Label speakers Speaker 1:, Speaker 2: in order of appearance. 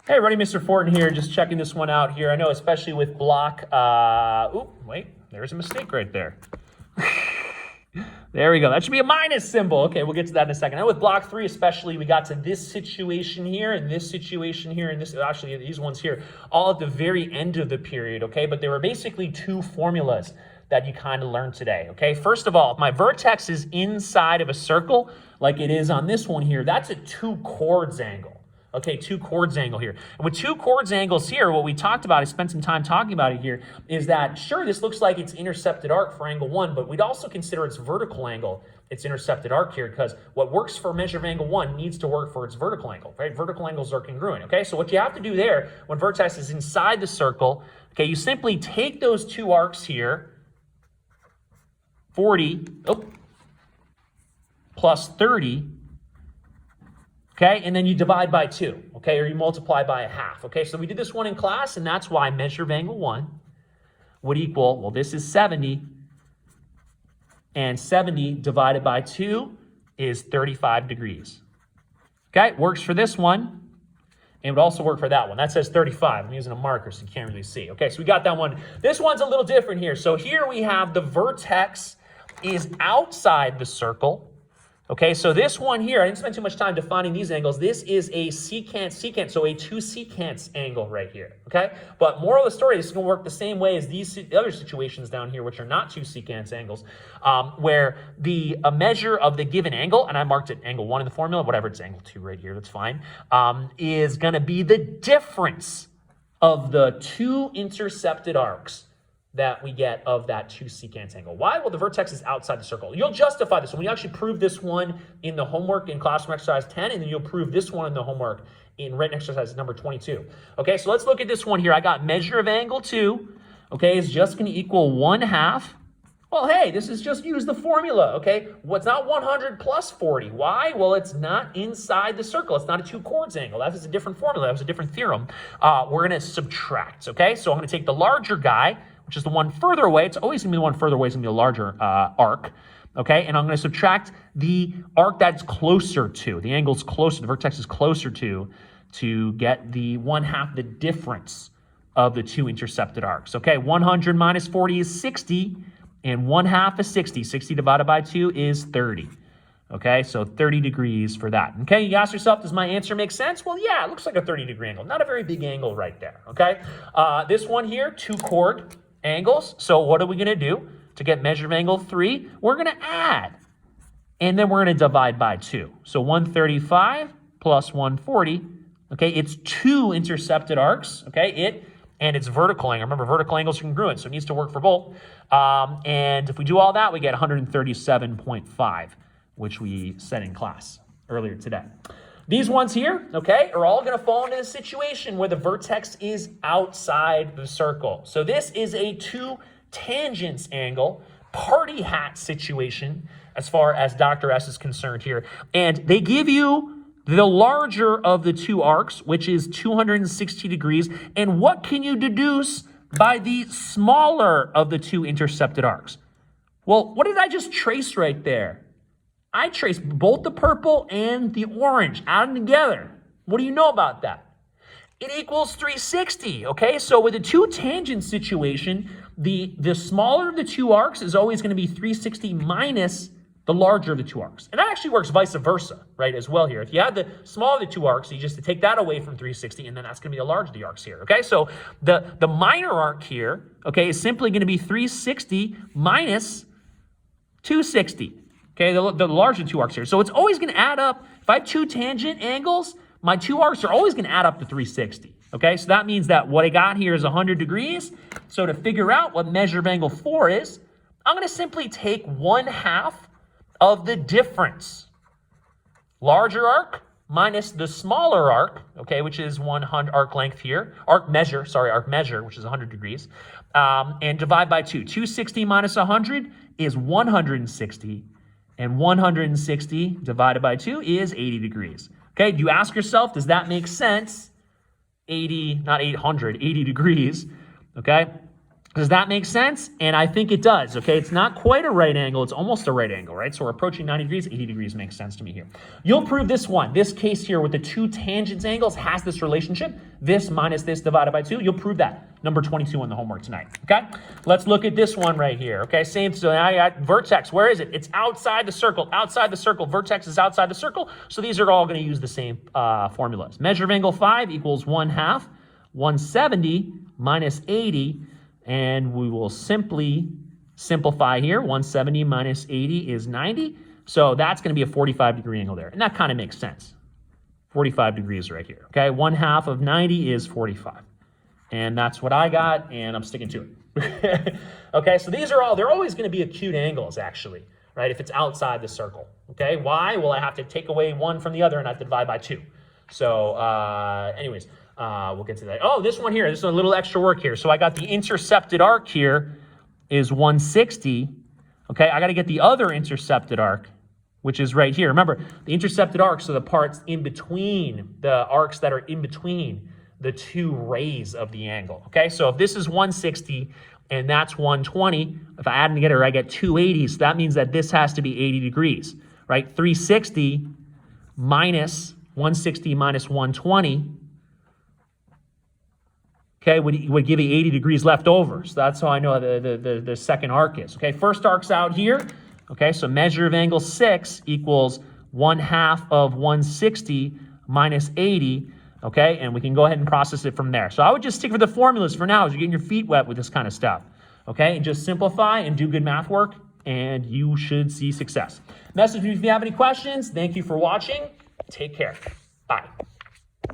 Speaker 1: Hey, Ready Mr. Fortin here, just checking this one out here. I know especially with block, wait, there's a mistake right there. There we go. That should be a minus symbol. Okay, we'll get to that in a second. Now with block 3 especially, we got to this situation here and this situation here and this, actually these ones here, all at the very end of the period, okay? But there were basically two formulas that you kind of learned today, okay? First of all, if my vertex is inside of a circle, like it is on this one here, that's a 2 chords angle. Okay, 2 chords angle here. And with 2 chords angles here, what we talked about, I spent some time talking about it here, is that, sure, this looks like it's intercepted arc for angle 1, but we'd also consider its vertical angle its intercepted arc here, because what works for measure of angle 1 needs to work for its vertical angle, right? Vertical angles are congruent, okay? So what you have to do there, when vertex is inside the circle, okay, you simply take those 2 arcs here, 40, plus 30, okay, and then you divide by 2, okay, or you multiply by 1/2, okay? So we did this one in class, and that's why measure of angle 1 would equal, well, this is 70, and 70 divided by 2 is 35 degrees. Okay, works for this one, and would also work for that one. That says 35. I'm using a marker, so you can't really see. Okay, so we got that one. This one's a little different here. So here we have the vertex is outside the circle. Okay, so this one here, I didn't spend too much time defining these angles. This is a secant, so a 2 secants angle right here, okay? But moral of the story, this is going to work the same way as these other situations down here, which are not 2 secants angles, where a measure of the given angle, and I marked it angle 1 in the formula, whatever, it's angle 2 right here, that's fine, is going to be the difference of the 2 intercepted arcs that we get of that 2 secant angle. Why? Well, the vertex is outside the circle. You'll justify this one. You actually prove this one in the homework in classroom exercise 10, and then you'll prove this one in the homework in written exercise number 22. Okay, so let's look at this one here. I got measure of angle 2, okay, is just going to equal 1/2. Well, hey, this is just use the formula, okay? Well, it's not 100 plus 40. Why? Well, it's not inside the circle. It's not a 2 chords angle. That is a different formula. That was a different theorem. We're going to subtract, okay? So I'm going to take the larger guy, which is the one further away. It's always going to be the one further away. It's going to be a larger arc, okay? And I'm going to subtract the arc that's closer to, the angle's closer, the vertex is closer to get the 1/2, the difference of the 2 intercepted arcs, okay? 100 minus 40 is 60, and 1/2 is 60. 60 divided by 2 is 30. Okay, so 30 degrees for that. Okay, you ask yourself, does my answer make sense? Well, yeah, it looks like a 30-degree angle. Not a very big angle right there, okay? This one here, 2 chord angles. So what are we going to do to get measure of angle 3? We're going to add, and then we're going to divide by 2. So 135 plus 140, okay, it's 2 intercepted arcs, okay, and it's vertical angle. Remember, vertical angles are congruent, so it needs to work for both. And if we do all that, we get 137.5, which we said in class earlier today. These ones here, okay, are all going to fall into the situation where the vertex is outside the circle. So this is a 2 tangents angle, party hat situation as far as Dr. S is concerned here. And they give you the larger of the 2 arcs, which is 260 degrees. And what can you deduce by the smaller of the 2 intercepted arcs? Well, what did I just trace right there? I traced both the purple and the orange, add them together. What do you know about that? It equals 360, okay? So with a 2 tangent situation, the smaller of the 2 arcs is always going to be 360 minus the larger of the 2 arcs. And that actually works vice versa, right, as well here. If you had the smaller of the 2 arcs, you just take that away from 360, and then that's going to be the larger of the arcs here, okay? So the minor arc here, okay, is simply going to be 360 minus 260. Okay, the larger 2 arcs here. So it's always going to add up. If I have 2 tangent angles, my 2 arcs are always going to add up to 360. Okay, so that means that what I got here is 100 degrees. So to figure out what measure of angle 4 is, I'm going to simply take 1/2 of the difference. Larger arc minus the smaller arc, okay, which is 100 arc length here. Arc measure, which is 100 degrees. And divide by 2. 260 minus 100 is 160. And 160 divided by 2 is 80 degrees. Okay, you ask yourself, does that make sense? 80, not 800, 80 degrees, okay? Does that make sense? And I think it does, okay? It's not quite a right angle. It's almost a right angle, right? So we're approaching 90 degrees. 80 degrees makes sense to me here. You'll prove this one. This case here with the two tangents angles has this relationship. This minus this divided by 2. You'll prove that. Number 22 on the homework tonight, okay? Let's look at this one right here, okay? Same, so now I got vertex. Where is it? It's outside the circle. Outside the circle. Vertex is outside the circle. So these are all going to use the same formulas. Measure of angle 5 equals 1/2. 170 minus 80. And we will simply simplify here. 170 minus 80 is 90. So that's going to be a 45-degree angle there. And that kind of makes sense. 45 degrees right here. Okay, 1/2 of 90 is 45. And that's what I got, and I'm sticking to it. Okay, so these are all, they're always going to be acute angles, actually, right, if it's outside the circle. Okay, why? Well, I have to take away one from the other, and I have to divide by 2. So, anyways. We'll get to that. Oh, this one here, this is a little extra work here. So I got the intercepted arc here is 160. Okay, I got to get the other intercepted arc, which is right here. Remember, the intercepted arcs are the parts in between, the arcs that are in between the two rays of the angle. Okay, so if this is 160 and that's 120, if I add them together, I get 280. So that means that this has to be 80 degrees, right? 360 minus 160 minus 120. Okay, would give you 80 degrees left over. So that's how I know the second arc is. Okay, first arc's out here. Okay, so measure of angle 6 equals 1/2 of 160 minus 80. Okay, and we can go ahead and process it from there. So I would just stick with the formulas for now as you're getting your feet wet with this kind of stuff. Okay, and just simplify and do good math work, and you should see success. Message me if you have any questions. Thank you for watching. Take care. Bye.